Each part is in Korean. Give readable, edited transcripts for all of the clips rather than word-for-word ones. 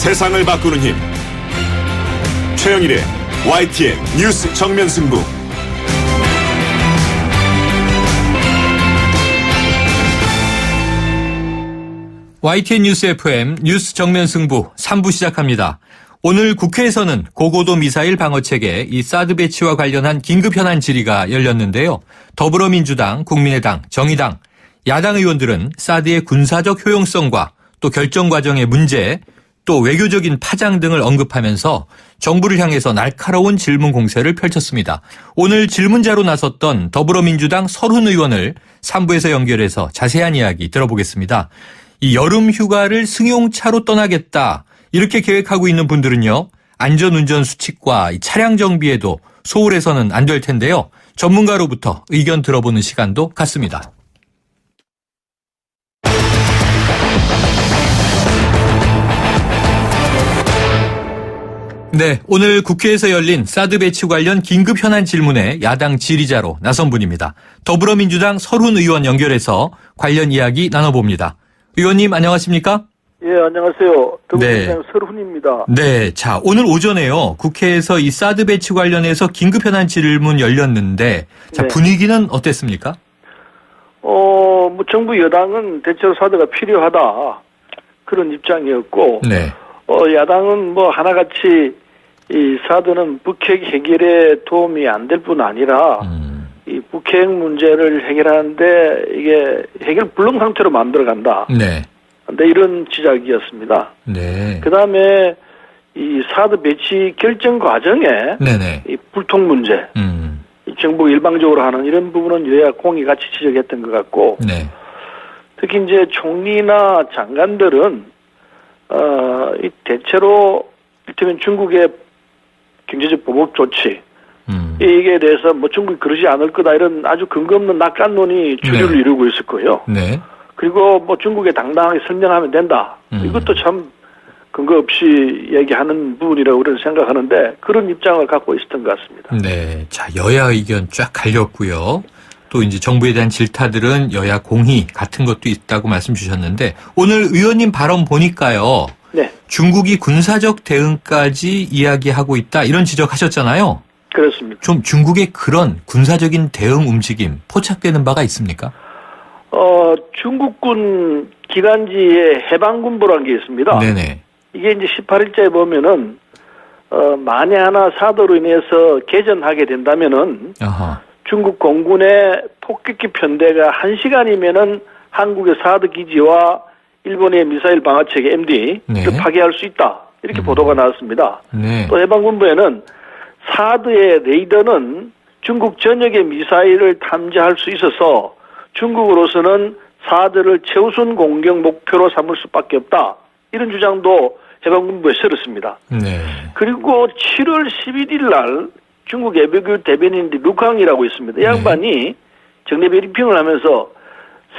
세상을 바꾸는 힘. 최영일의 YTN 뉴스 정면 승부. YTN 뉴스 FM 뉴스 정면 승부 3부 시작합니다. 오늘 국회에서는 고고도 미사일 방어체계 이 사드 배치와 관련한 긴급 현안 질의가 열렸는데요. 더불어민주당, 국민의당, 정의당, 야당 의원들은 사드의 군사적 효용성과 또 결정 과정의 문제, 또 외교적인 파장 등을 언급하면서 정부를 향해서 날카로운 질문 공세를 펼쳤습니다. 오늘 질문자로 나섰던 더불어민주당 설훈 의원을 3부에서 연결해서 자세한 이야기 들어보겠습니다. 이 여름 휴가를 승용차로 떠나겠다 이렇게 계획하고 있는 분들은요. 안전운전 수칙과 차량 정비에도 소홀해서는 안 될 텐데요. 전문가로부터 의견 들어보는 시간도 갖습니다. 네, 오늘 국회에서 열린 사드 배치 관련 긴급 현안 질문에 야당 질의자로 나선 분입니다. 더불어민주당 설훈 의원 연결해서 관련 이야기 나눠봅니다. 의원님 안녕하십니까? 예, 안녕하세요. 더불어민주당 설훈입니다. 네, 자 오늘 오전에요. 국회에서 이 사드 배치 관련해서 긴급 현안 질문 열렸는데 자 분위기는 어땠습니까? 뭐 정부 여당은 대체로 사드가 필요하다 그런 입장이었고, 야당은 뭐 하나같이 이 사드는 북핵 해결에 도움이 안 될 뿐 아니라 이 북핵 문제를 해결하는데 이게 해결 불능 상태로 만들어간다. 근데 이런 지적이었습니다. 그 다음에 이 사드 배치 결정 과정에 이 불통 문제, 이 정부 일방적으로 하는 이런 부분은 여야 공이 같이 지적했던 것 같고, 특히 이제 총리나 장관들은 이 대체로 이를테면 중국의 경제적 보복 조치 이게 대해서 뭐 중국이 그러지 않을 거다 이런 아주 근거 없는 낙관론이 주류를 이루고 있을 거예요. 그리고 뭐 중국에 당당하게 설명하면 된다. 이것도 참 근거 없이 얘기하는 부분이라고 우리는 생각하는데 그런 입장을 갖고 있었던 것 같습니다. 네, 자 여야 의견 쫙 갈렸고요. 또 이제 정부에 대한 질타들은 여야 공히 같은 것도 있다고 말씀 주셨는데 오늘 의원님 발언 보니까요. 중국이 군사적 대응까지 이야기하고 있다 이런 지적하셨잖아요. 그렇습니다. 좀 중국의 그런 군사적인 대응 움직임 포착되는 바가 있습니까? 중국군 기간지에 해방군부라는 게 있습니다. 이게 이제 18일자에 보면은 만에 하나 사도로 인해서 개전하게 된다면은 중국 공군의 폭격기 편대가 1시간이면은 한국의 사드 기지와 일본의 미사일 방어체계 MD를 파괴할 수 있다. 이렇게 보도가 나왔습니다. 또 해방군부에는 사드의 레이더는 중국 전역의 미사일을 탐지할 수 있어서 중국으로서는 사드를 최우선 공격 목표로 삼을 수밖에 없다. 이런 주장도 해방군부에 실었습니다. 그리고 7월 11일 날 중국 외교부 대변인 루캉이라고 있습니다. 이 양반이 정례 브리핑을 하면서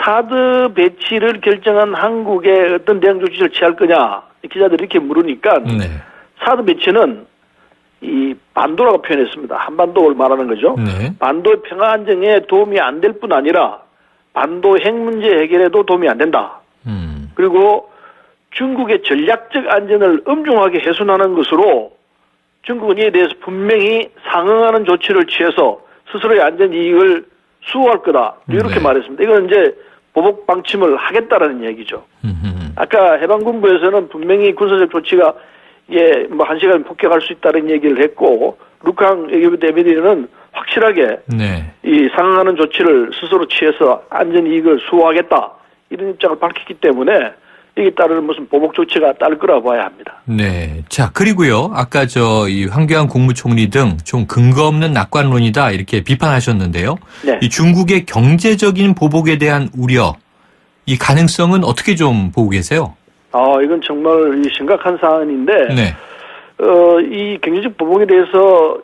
사드 배치를 결정한 한국의 어떤 대응 조치를 취할 거냐 기자들이 이렇게 물으니까 사드 배치는 이 반도라고 표현했습니다. 한반도를 말하는 거죠. 반도의 평화 안정에 도움이 안 될 뿐 아니라 반도 핵 문제 해결에도 도움이 안 된다. 그리고 중국의 전략적 안전을 엄중하게 훼손하는 것으로 중국은 이에 대해서 분명히 상응하는 조치를 취해서 스스로의 안전 이익을 수호할 거다. 이렇게 말했습니다. 이건 이제 보복 방침을 하겠다라는 얘기죠. 아까 해방군부에서는 분명히 군사적 조치가 이게 뭐 1시간 폭격할 수 있다는 얘기를 했고 루캉 외교부 대변인은 확실하게 이 상응하는 조치를 스스로 취해서 안전 이익을 수호하겠다 이런 입장을 밝혔기 때문에 이에 따르는 무슨 보복 조치가 따를 거라고 봐야 합니다. 자 그리고요 아까 이 황교안 국무총리 등 좀 근거 없는 낙관론이다 이렇게 비판하셨는데요. 이 중국의 경제적인 보복에 대한 우려, 이 가능성은 어떻게 좀 보고 계세요? 이건 정말 심각한 사안인데, 이 경제적 보복에 대해서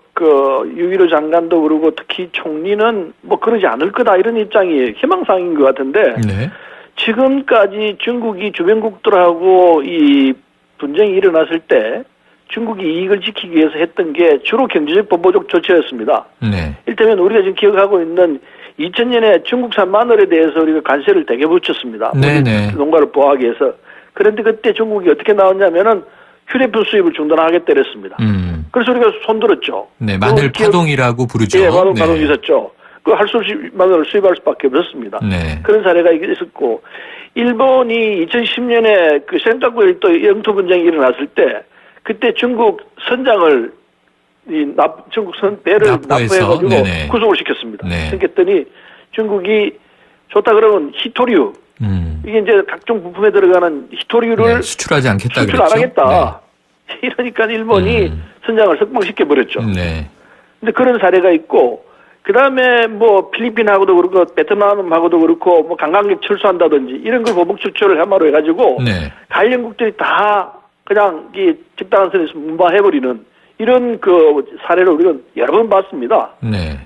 유일호 장관도 그러고 특히 총리는 뭐 그러지 않을 거다 이런 입장이 희망사항인 것 같은데. 지금까지 중국이 주변국들하고 이 분쟁이 일어났을 때 중국이 이익을 지키기 위해서 했던 게 주로 경제적 보복적 조치였습니다. 이를테면 우리가 지금 기억하고 있는 2000년에 중국산 마늘에 대해서 우리가 관세를 되게 붙였습니다. 농가를 보호하기 위해서. 그런데 그때 중국이 어떻게 나왔냐면은 휴대폰 수입을 중단하겠다 그랬습니다. 그래서 우리가 손들었죠. 네, 마늘 파동이라고 부르죠. 예, 파동이 있었죠. 그 할 수 없이 마늘을 수입할 수밖에 없었습니다. 네. 그런 사례가 있었고, 일본이 2010년에 그 센카쿠 일도 영토 분쟁이 일어났을 때, 그때 중국 선장을 중국 배를 납포해가지고 네네. 구속을 시켰습니다. 네. 그랬더니 중국이 좋다 그러면 히토류, 이게 이제 각종 부품에 들어가는 히토류를 수출하지 않겠다 수출 안 하겠다. 이러니까 일본이 선장을 석방시켜 버렸죠. 네. 근데 그런 사례가 있고, 그 다음에 뭐 필리핀하고도 그렇고 베트남하고도 그렇고 뭐 관광객 철수한다든지 이런 걸 보복 출처를 해마로 해가지고 관련국들이 다 그냥 이 적당한 선에서 문방해버리는 이런 그 사례를 우리가 여러 번 봤습니다.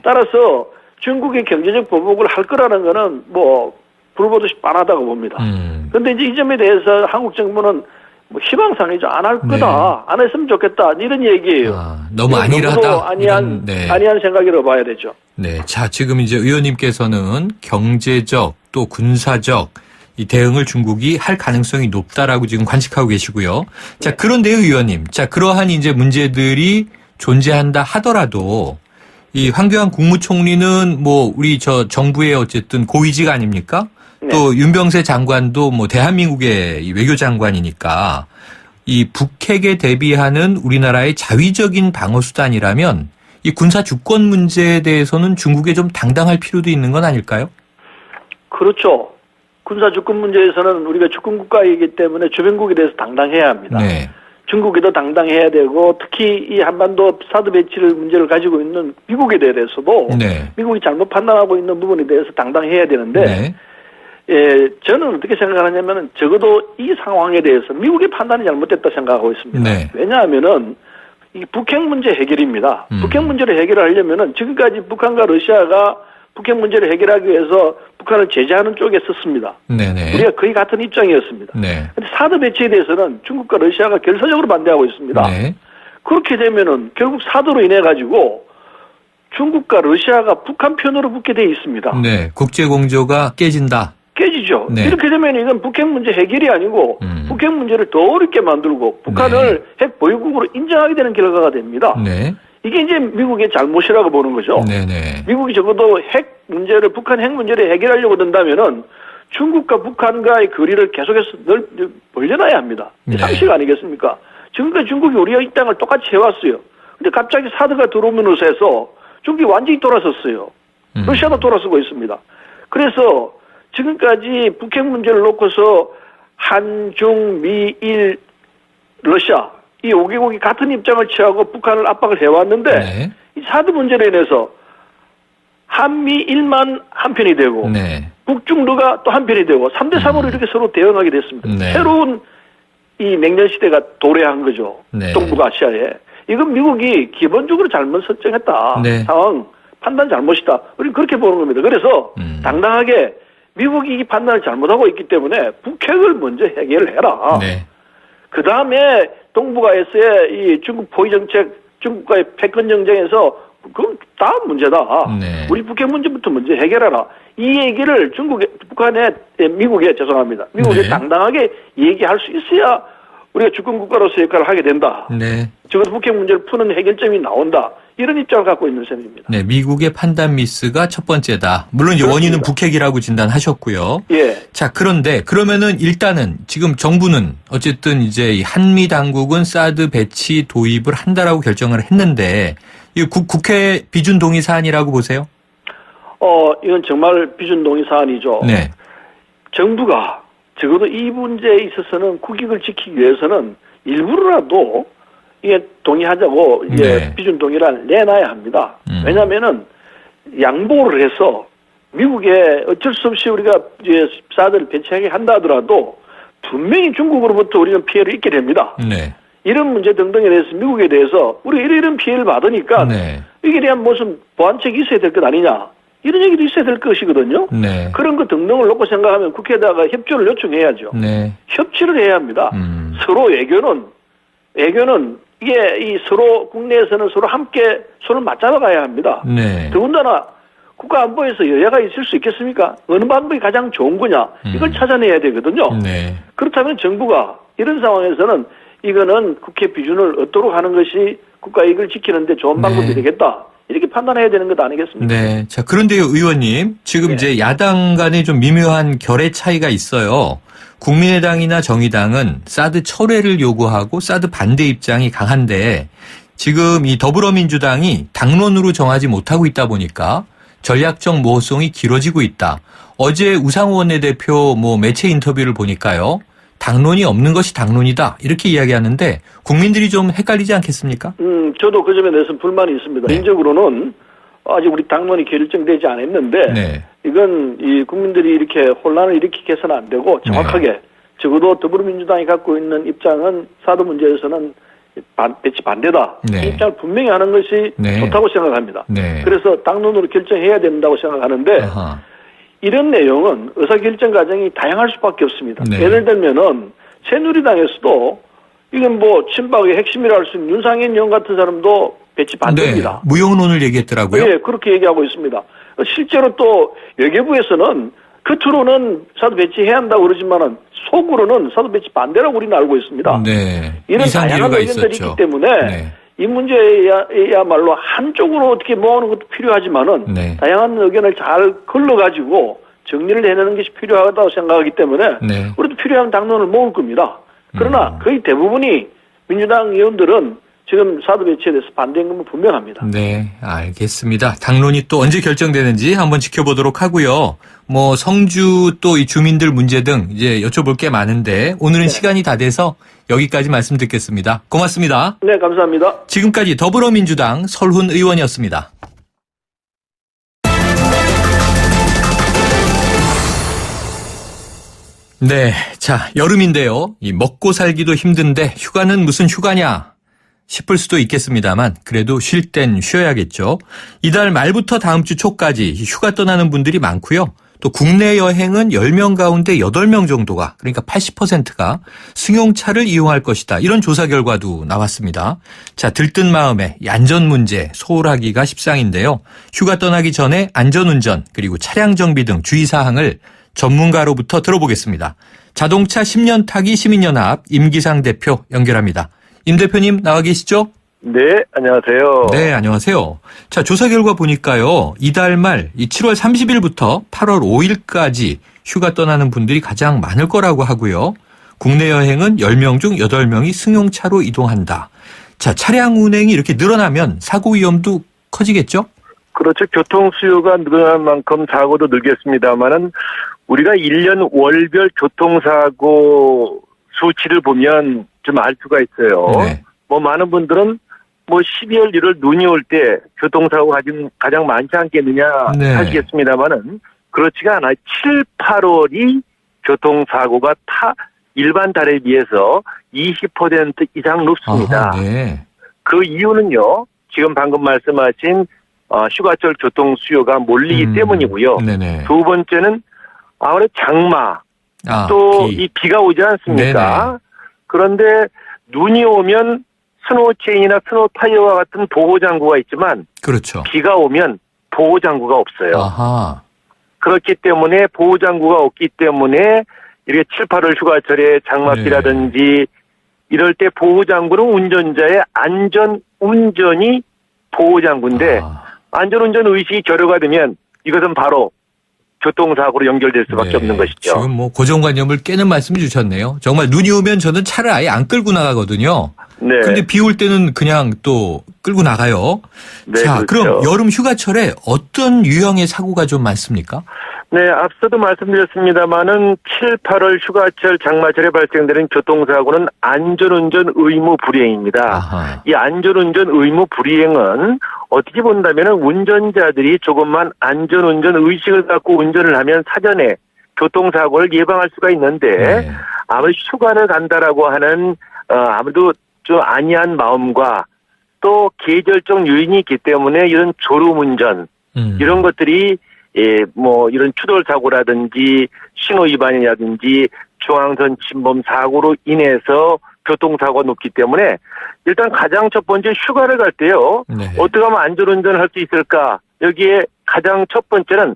따라서 중국의 경제적 보복을 할 거라는 거는 뭐 불보듯이 뻔하다고 봅니다. 그런데 이제 이 점에 대해서 한국 정부는 뭐 희망상이죠. 안 할 거다. 안 했으면 좋겠다. 이런 얘기예요. 너무 안일하다. 아니한 생각이라고 봐야 되죠. 네. 자, 지금 이제 의원님께서는 경제적 또 군사적 이 대응을 중국이 할 가능성이 높다라고 지금 관측하고 계시고요. 자, 그런데요, 의원님. 자, 그러한 이제 문제들이 존재한다 하더라도 이 황교안 국무총리는 뭐 우리 저 정부의 어쨌든 고위직 아닙니까? 또 윤병세 장관도 뭐 대한민국의 외교장관이니까 이 북핵에 대비하는 우리나라의 자위적인 방어수단이라면 이 군사 주권 문제에 대해서는 중국에 좀 당당할 필요도 있는 건 아닐까요? 그렇죠. 군사 주권 문제에서는 우리가 주권 국가이기 때문에 주변국에 대해서 당당해야 합니다. 중국에도 당당해야 되고 특히 이 한반도 사드 배치를 문제를 가지고 있는 미국에 대해서도 미국이 잘못 판단하고 있는 부분에 대해서 당당해야 되는데 예, 저는 어떻게 생각하냐면 적어도 이 상황에 대해서 미국의 판단이 잘못됐다 생각하고 있습니다. 왜냐하면은 이 북핵 문제 해결입니다. 북핵 문제를 해결하려면은 지금까지 북한과 러시아가 북핵 문제를 해결하기 위해서 북한을 제재하는 쪽에 섰습니다. 우리가 거의 같은 입장이었습니다. 그런데 사드 배치에 대해서는 중국과 러시아가 결사적으로 반대하고 있습니다. 그렇게 되면은 결국 사드로 인해 가지고 중국과 러시아가 북한 편으로 붙게 돼 있습니다. 국제 공조가 깨진다. 깨지죠. 이렇게 되면 이건 북핵 문제 해결이 아니고 북핵 문제를 더 어렵게 만들고 북한을 핵 보유국으로 인정하게 되는 결과가 됩니다. 이게 이제 미국의 잘못이라고 보는 거죠. 미국이 적어도 핵 문제를 북한 핵 문제를 해결하려고 든다면은 중국과 북한과의 거리를 계속해서 벌려놔야 합니다. 상식 아니겠습니까? 지금까지 중국이 우리의 이 땅을 똑같이 해왔어요. 근데 갑자기 사드가 들어오면서 해서 중국이 완전히 돌아섰어요. 러시아도 돌아서고 있습니다. 그래서 지금까지 북핵 문제를 놓고서 한, 중, 미, 일, 러시아 이 5개국이 같은 입장을 취하고 북한을 압박을 해왔는데 이 사드 문제로 인해서 한미 일만 한편이 되고 북중러가 또 한편이 되고 3대3으로 이렇게 서로 대응하게 됐습니다. 새로운 이 냉전 시대가 도래한 거죠. 동북아시아에. 이건 미국이 기본적으로 잘못 설정했다. 상황 판단 잘못이다. 우리는 그렇게 보는 겁니다. 그래서 당당하게 미국이 이 판단을 잘못하고 있기 때문에 북핵을 먼저 해결을 해라. 그 다음에 동북아에서의 이 중국 포위 정책, 중국과의 패권 정쟁에서 그건 다 문제다. 우리 북핵 문제부터 먼저 해결하라. 이 얘기를 미국에 당당하게 얘기할 수 있어야 우리가 주권 국가로서 역할을 하게 된다. 적어도 북핵 문제를 푸는 해결점이 나온다. 이런 입장을 갖고 있는 셈입니다. 미국의 판단 미스가 첫 번째다. 물론 이제 원인은 북핵이라고 진단하셨고요. 자, 그런데 그러면은 일단은 지금 정부는 어쨌든 이제 이 한미 당국은 사드 배치 도입을 한다라고 결정을 했는데 이 국회 비준 동의 사안이라고 보세요? 이건 정말 비준 동의 사안이죠. 정부가 적어도 이 문제에 있어서는 국익을 지키기 위해서는 일부러라도 이게 동의하자고 이제 비준 동의를 내놔야 합니다. 왜냐하면은 양보를 해서 미국에 어쩔 수 없이 우리가 이제 사드를 배치하게 한다 하더라도 분명히 중국으로부터 우리는 피해를 입게 됩니다. 이런 문제 등등에 대해서 미국에 대해서 우리가 이런 피해를 받으니까 이게 대한 무슨 보완책이 있어야 될 것 아니냐. 이런 얘기도 있어야 될 것이거든요. 그런 거 등등을 놓고 생각하면 국회에다가 협조를 요청해야죠. 협치를 해야 합니다. 서로 외교는 이게 이 서로 국내에서는 서로 함께 손을 맞잡아 가야 합니다. 더군다나 국가 안보에서 여야가 있을 수 있겠습니까? 어느 방법이 가장 좋은 거냐? 이걸 찾아내야 되거든요. 그렇다면 정부가 이런 상황에서는 이거는 국회 비준을 얻도록 하는 것이 국가 이익을 지키는데 좋은 방법이 되겠다. 이렇게 판단해야 되는 것 아니겠습니까? 네. 자, 그런데요, 의원님. 지금 네. 이제 야당 간에 좀 미묘한 결의 차이가 있어요. 국민의당이나 정의당은 사드 철회를 요구하고 사드 반대 입장이 강한데 지금 이 더불어민주당이 당론으로 정하지 못하고 있다 보니까 전략적 모호성이 길어지고 있다. 어제 우상호 원내대표 매체 인터뷰를 보니까요. 당론이 없는 것이 당론이다. 이렇게 이야기하는데 국민들이 좀 헷갈리지 않겠습니까? 저도 그 점에 대해서는 불만이 있습니다. 네. 개인적으로는 아직 우리 당론이 결정되지 않았는데 네. 이건 이 국민들이 이렇게 혼란을 일으키게 해서는 안 되고 정확하게 적어도 더불어민주당이 갖고 있는 입장은 사드 문제에서는 배치 반대다. 네. 이 입장을 분명히 하는 것이 좋다고 생각합니다. 네. 그래서 당론으로 결정해야 된다고 생각하는데 아하. 이런 내용은 의사결정 과정이 다양할 수밖에 없습니다. 네. 예를 들면은 새누리당에서도 이건 친박의 핵심이라 할 수 있는 윤상현 의원 같은 사람도 배치 반대입니다. 네. 무용론을 얘기했더라고요. 네, 그렇게 얘기하고 있습니다. 실제로 또 외교부에서는 겉으로는 사드 배치해야 한다고 그러지만은 속으로는 사드 배치 반대라고 우리는 알고 있습니다. 네. 이런 다양한 의견들이 있기 때문에 네. 이 문제야말로 한쪽으로 어떻게 모으는 것도 필요하지만은 네. 다양한 의견을 잘 걸러가지고 정리를 해내는 것이 필요하다고 생각하기 때문에 네. 우리도 필요한 당론을 모을 겁니다. 그러나 거의 대부분이 민주당 의원들은 지금 사드 배치에 대해서 반대인 건 분명합니다. 네, 알겠습니다. 당론이 또 언제 결정되는지 한번 지켜보도록 하고요. 성주 또 이 주민들 문제 등 이제 여쭤볼 게 많은데 오늘은 시간이 다 돼서 여기까지 말씀 듣겠습니다. 고맙습니다. 네, 감사합니다. 지금까지 더불어민주당 설훈 의원이었습니다. 네, 자, 여름인데요. 이 먹고 살기도 힘든데 휴가는 무슨 휴가냐 싶을 수도 있겠습니다만 그래도 쉴 땐 쉬어야겠죠. 이달 말부터 다음 주 초까지 휴가 떠나는 분들이 많고요. 또 국내 여행은 10명 가운데 8명 정도가 그러니까 80%가 승용차를 이용할 것이다. 이런 조사 결과도 나왔습니다. 자, 들뜬 마음에 이 안전 문제 소홀하기가 십상인데요. 휴가 떠나기 전에 안전운전 그리고 차량 정비 등 주의사항을 전문가로부터 들어보겠습니다. 자동차 10년 타기 시민연합 임기상 대표 연결합니다. 임 대표님 나와 계시죠? 네, 안녕하세요. 네, 안녕하세요. 자, 조사 결과 보니까요. 이달 말 7월 30일부터 8월 5일까지 휴가 떠나는 분들이 가장 많을 거라고 하고요. 국내 여행은 10명 중 8명이 승용차로 이동한다. 자, 차량 운행이 이렇게 늘어나면 사고 위험도 커지겠죠? 그렇죠. 교통 수요가 늘어난 만큼 사고도 늘겠습니다만은 우리가 1년 월별 교통사고 수치를 보면 좀 알 수가 있어요. 네. 많은 분들은 12월 1월 눈이 올 때 교통사고가 가장 많지 않겠느냐 하시겠습니다만은 그렇지가 않아요. 7, 8월이 교통사고가 일반 달에 비해서 20% 이상 높습니다. 아하, 네. 그 이유는요. 지금 방금 말씀하신 휴가철 교통 수요가 몰리기 때문이고요. 네네. 두 번째는 아무래도 장마 또 이 비가 오지 않습니까? 네네. 그런데 눈이 오면 스노우체인이나 스노우타이어와 같은 보호장구가 있지만 그렇죠. 비가 오면 보호장구가 없어요. 아하. 그렇기 때문에 보호장구가 없기 때문에 이렇게 7, 8월 휴가철에 장맛비라든지 이럴 때 보호장구는 운전자의 안전운전이 보호장구인데 안전운전 의식이 결여가 되면 이것은 바로 교통사고로 연결될 수밖에 없는 것이죠. 지금 고정관념을 깨는 말씀을 주셨네요. 정말 눈이 오면 저는 차를 아예 안 끌고 나가거든요. 네. 근데 비 올 때는 그냥 또 끌고 나가요. 네, 자, 그렇죠. 그럼 여름 휴가철에 어떤 유형의 사고가 좀 많습니까? 네, 앞서도 말씀드렸습니다마는 7, 8월 휴가철 장마철에 발생되는 교통사고는 안전운전 의무 불이행입니다. 아하. 이 안전운전 의무 불이행은 어떻게 본다면 운전자들이 조금만 안전운전 의식을 갖고 운전을 하면 사전에 교통사고를 예방할 수가 있는데 네. 아무리 휴가를 간다라고 하는 아무래도 좀 안이한 마음과 또 계절적 요인이 있기 때문에 이런 졸음운전 이런 것들이 이런 추돌 사고라든지 신호 위반이라든지 중앙선 침범 사고로 인해서 교통사고가 높기 때문에 일단 가장 첫 번째 휴가를 갈 때요. 네. 어떻게 하면 안전운전을 할 수 있을까? 여기에 가장 첫 번째는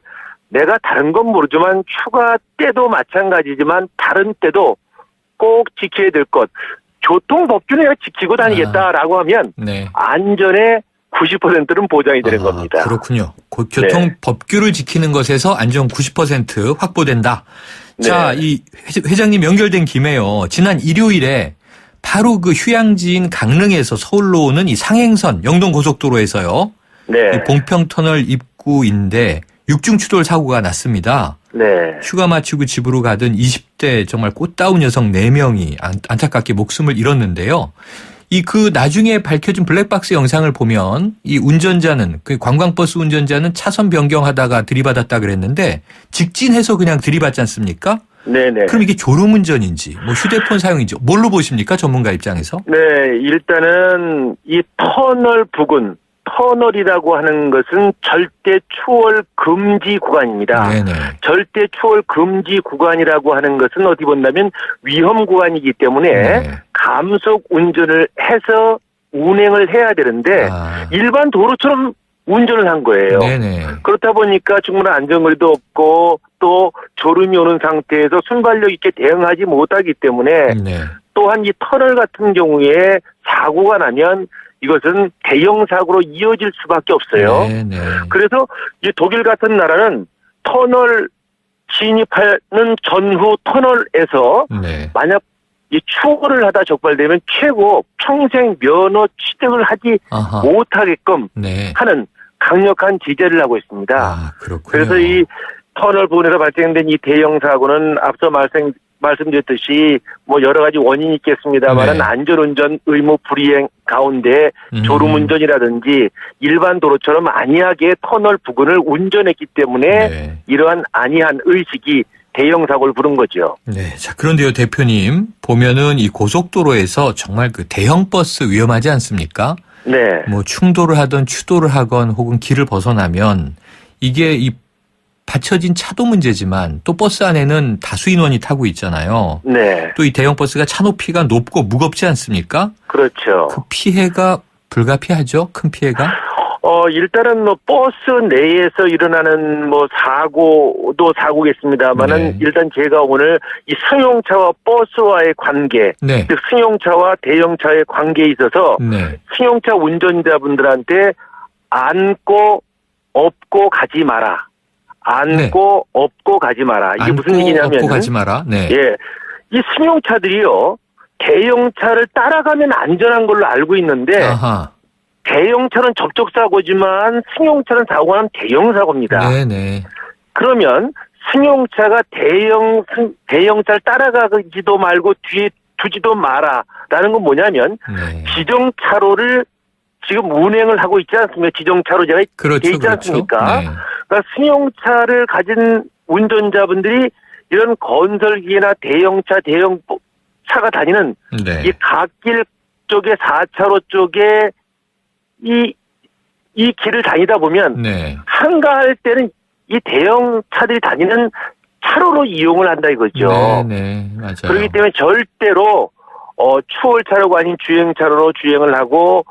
내가 다른 건 모르지만 휴가 때도 마찬가지지만 다른 때도 꼭 지켜야 될 것. 교통법규를 지키고 다니겠다라고 하면 네. 안전의 90%는 보장이 되는 겁니다. 그렇군요. 교통법규를 지키는 것에서 안전 90% 확보된다. 네. 자, 이 회장님 연결된 김에요. 지난 일요일에 바로 그 휴양지인 강릉에서 서울로 오는 이 상행선 영동고속도로에서요. 네. 이 봉평터널 입구인데 육중추돌 사고가 났습니다. 네. 휴가 마치고 집으로 가던 20대 정말 꽃다운 여성 4명이 안타깝게 목숨을 잃었는데요. 그 나중에 밝혀진 블랙박스 영상을 보면 이 운전자는 그 관광버스 운전자는 차선 변경하다가 들이받았다 그랬는데 직진해서 그냥 들이받지 않습니까? 네네. 그럼 이게 졸음운전인지 뭐 휴대폰 사용인지 뭘로 보십니까? 전문가 입장에서? 네, 일단은 이 터널 부근, 터널이라고 하는 것은 절대 추월 금지 구간입니다. 네네. 절대 추월 금지 구간이라고 하는 것은 어디 본다면 위험 구간이기 때문에 네. 감속 운전을 해서 운행을 해야 되는데 일반 도로처럼 운전을 한 거예요. 네네. 그렇다 보니까 충분한 안전거리도 없고 또 졸음이 오는 상태에서 순발력 있게 대응하지 못하기 때문에 네. 또한 이 터널 같은 경우에 사고가 나면 이것은 대형 사고로 이어질 수밖에 없어요. 네네. 그래서 이 독일 같은 나라는 터널 진입하는 전후 터널에서 네. 만약 이 추월을 하다 적발되면 최고 평생 면허 취득을 하지 못하게끔 네. 하는 강력한 제재를 하고 있습니다. 그렇군요. 그래서 이 터널 부근에서 발생된 이 대형 사고는 앞서 말씀드렸듯이 뭐 여러 가지 원인이 있겠습니다만 네. 안전운전 의무 불이행 가운데 졸음운전이라든지 일반 도로처럼 안이하게 터널 부근을 운전했기 때문에 네. 이러한 안이한 의식이 대형 사고를 부른 거죠. 네. 자, 그런데요, 대표님. 보면은 이 고속도로에서 정말 그 대형 버스 위험하지 않습니까? 네. 뭐 충돌을 하든 추돌을 하건 혹은 길을 벗어나면 이게 이 받쳐진 차도 문제지만 또 버스 안에는 다수 인원이 타고 있잖아요. 네. 또 이 대형 버스가 차 높이가 높고 무겁지 않습니까? 그렇죠. 그 피해가 불가피하죠? 큰 피해가? 일단은 뭐 버스 내에서 일어나는 뭐 사고도 사고겠습니다만은 네. 일단 제가 오늘 이 승용차와 버스와의 관계, 네. 즉 승용차와 대형차의 관계에 있어서 네. 승용차 운전자분들한테 안고 업고 가지 마라. 안고 업고 가지 마라. 이게 무슨 얘기냐면 업고 가지 마라. 네. 예. 이 승용차들이요. 대형차를 따라가면 안전한 걸로 알고 있는데 아하. 대형차는 접촉사고지만 승용차는 사고가 나면 대형사고입니다. 네네. 그러면 승용차가 대형차를 따라가지도 말고 뒤에 두지도 마라라는 건 뭐냐면 네. 지정차로를 지금 운행을 하고 있지 않습니까? 지정차로제가 그렇죠, 돼 있지 않습니까? 그렇죠. 네. 그러니까 승용차를 가진 운전자분들이 이런 건설기나 대형차, 대형차가 다니는 네. 이 갓길 쪽에 4차로 쪽에 이 길을 다니다 보면 네. 한가할 때는 이 대형차들이 다니는 차로로 이용을 한다 이거죠. 네, 맞아요. 그렇기 때문에 절대로 추월차로가 아닌 주행차로로 주행을 하고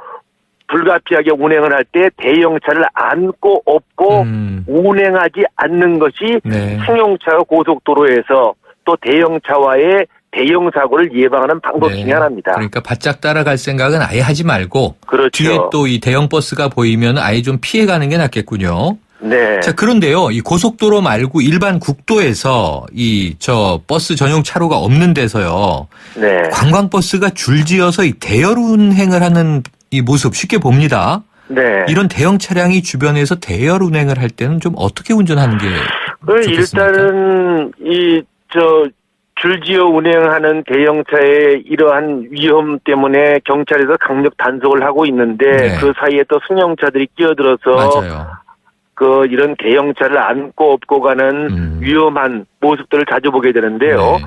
불가피하게 운행을 할 때 대형차를 안고 업고 운행하지 않는 것이 네. 승용차가 고속도로에서 또 대형차와의 대형 사고를 예방하는 방법 네. 중에 하나입니다. 그러니까 바짝 따라갈 생각은 아예 하지 말고 그렇죠. 뒤에 또 이 대형 버스가 보이면 아예 좀 피해가는 게 낫겠군요. 네. 자, 그런데요, 이 고속도로 말고 일반 국도에서 버스 전용 차로가 없는 데서요. 네. 관광버스가 줄지어서 이 대열 운행을 하는 이 모습 쉽게 봅니다. 네. 이런 대형 차량이 주변에서 대열 운행을 할 때는 좀 어떻게 운전하는 게 좋겠습니까? 일단은 줄지어 운행하는 대형차의 이러한 위험 때문에 경찰에서 강력 단속을 하고 있는데 네. 그 사이에 또 승용차들이 끼어들어서 맞아요. 이런 대형차를 안고 업고 가는 위험한 모습들을 자주 보게 되는데요. 네.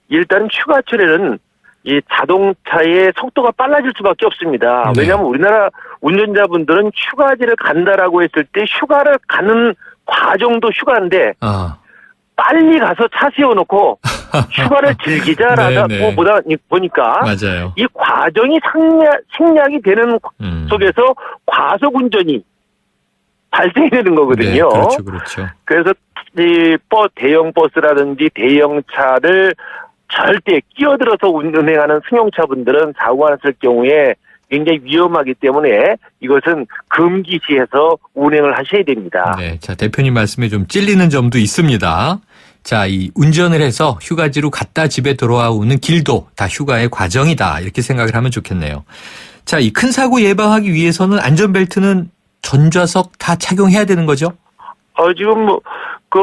일단 휴가철에는 이 자동차의 속도가 빨라질 수밖에 없습니다. 네. 왜냐하면 우리나라 운전자분들은 휴가지를 간다라고 했을 때 휴가를 가는 과정도 휴가인데 빨리 가서 차 세워놓고 휴가를 즐기자라고 보니까 맞아요. 이 과정이 생략이 되는 속에서 과속 운전이 발생이 되는 거거든요. 네, 그렇죠. 그래서 이 대형 버스라든지 대형차를 절대 끼어들어서 운행하는 승용차분들은 사고가 났을 경우에 굉장히 위험하기 때문에 이것은 금기시해서 운행을 하셔야 됩니다. 네, 자, 대표님 말씀에 좀 찔리는 점도 있습니다. 자, 이 운전을 해서 휴가지로 갔다 집에 돌아오는 길도 다 휴가의 과정이다. 이렇게 생각을 하면 좋겠네요. 자, 이 큰 사고 예방하기 위해서는 안전벨트는 전좌석 다 착용해야 되는 거죠? 지금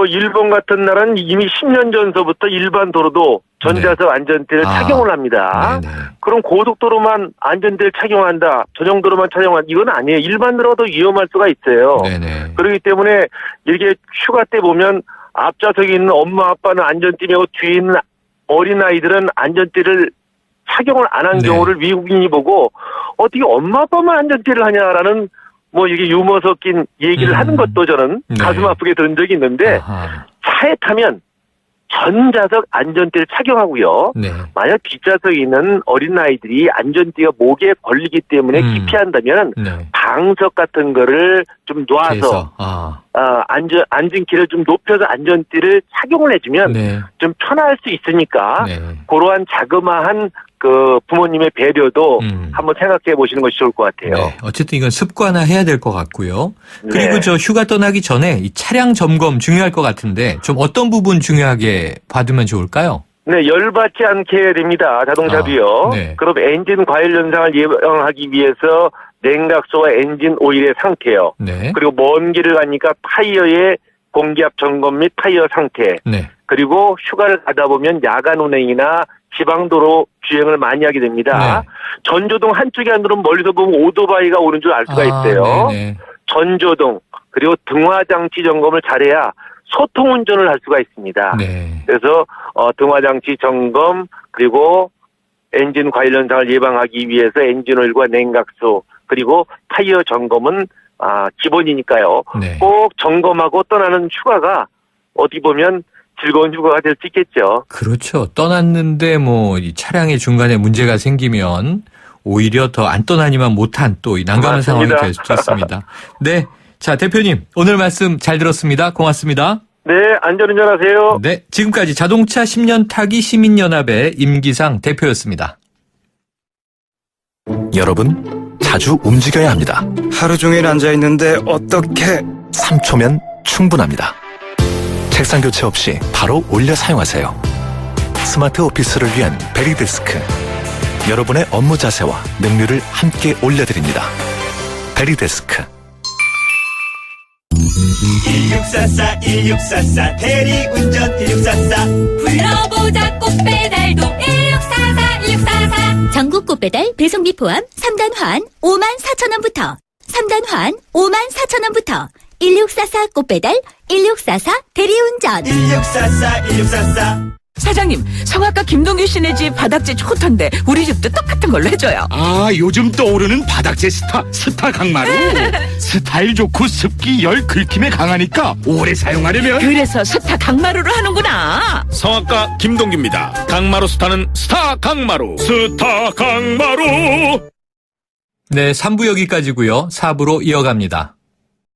일본 같은 나라는 이미 10년 전서부터 일반 도로도 전좌석 안전띠를 착용을 합니다. 네네. 그럼 고속도로만 안전띠를 착용한다, 전용도로만 착용한다, 이건 아니에요. 일반 도로도 위험할 수가 있어요. 네네. 그렇기 때문에 이렇게 휴가 때 보면 앞좌석에 있는 엄마 아빠는 안전띠 매고 뒤에 있는 어린아이들은 안전띠를 착용을 안 한 경우를 외국인이 보고 어떻게 엄마 아빠만 안전띠를 하냐라는 이게 유머 섞인 얘기를 하는 것도 저는 가슴 아프게 들은 적이 있는데, 차에 타면 전좌석 안전띠를 착용하고요. 네. 만약 뒷좌석에 있는 어린아이들이 안전띠가 목에 걸리기 때문에 기피한다면 방석 같은 거를 좀 놔서 앉은 길을 좀 높여서 안전띠를 착용을 해주면 좀 편할 수 있으니까 그러한 자그마한 부모님의 배려도 한번 생각해 보시는 것이 좋을 것 같아요. 네, 어쨌든 이건 습관화해야 될 것 같고요. 그리고 저 휴가 떠나기 전에 이 차량 점검 중요할 것 같은데 좀 어떤 부분 중요하게 봐두면 좋을까요? 네, 열받지 않게 해야 됩니다. 자동차도요. 그럼 엔진 과열 현상을 예방하기 위해서 냉각수와 엔진 오일의 상태요. 그리고 먼 길을 가니까 타이어의 공기압 점검 및 타이어 상태. 그리고 휴가를 가다 보면 야간 운행이나 지방도로 주행을 많이 하게 됩니다. 전조등 한쪽이 안 들어오면 멀리서 보면 오토바이가 오는 줄 알 수가 있어요. 전조등 그리고 등화장치 점검을 잘해야 소통운전을 할 수가 있습니다. 그래서 등화장치 점검 그리고 엔진 과열 현상을 예방하기 위해서 엔진오일과 냉각수 그리고 타이어 점검은 기본이니까요. 꼭 점검하고 떠나는 휴가가 어디 보면 즐거운 휴가가 될 수 있겠죠. 그렇죠. 떠났는데 이 차량의 중간에 문제가 생기면 오히려 더 안 떠나니만 못한 또 난감한 상황이 될 수 있습니다. 네. 자, 대표님 오늘 말씀 잘 들었습니다. 고맙습니다. 네, 안전운전하세요. 네, 지금까지 자동차 10년 타기 시민연합의 임기상 대표였습니다. 여러분, 자주 움직여야 합니다. 하루 종일 앉아있는데 어떻게 3초면 충분합니다. 책상 교체 없이 바로 올려 사용하세요. 스마트 오피스를 위한 베리데스크. 여러분의 업무 자세와 능률을 함께 올려드립니다. 베리데스크. 1644 대리운전 1644 불러보자 꽃배달도 1644 전국 꽃배달 배송비 포함 3단 환 54,000원부터 3단 환 54,000원부터 1644 꽃배달 1644 대리운전 1644 사장님, 성악가 김동규 씨네 집 바닥재 좋던데 우리 집도 똑같은 걸로 해줘요. 요즘 떠오르는 바닥재 스타 강마루. 스타일 좋고 습기 열 긁힘에 강하니까 오래 사용하려면 그래서 스타 강마루로 하는구나. 성악가 김동규입니다. 강마루 스타는 스타 강마루. 스타 강마루. 네, 3부 여기까지고요. 4부로 이어갑니다.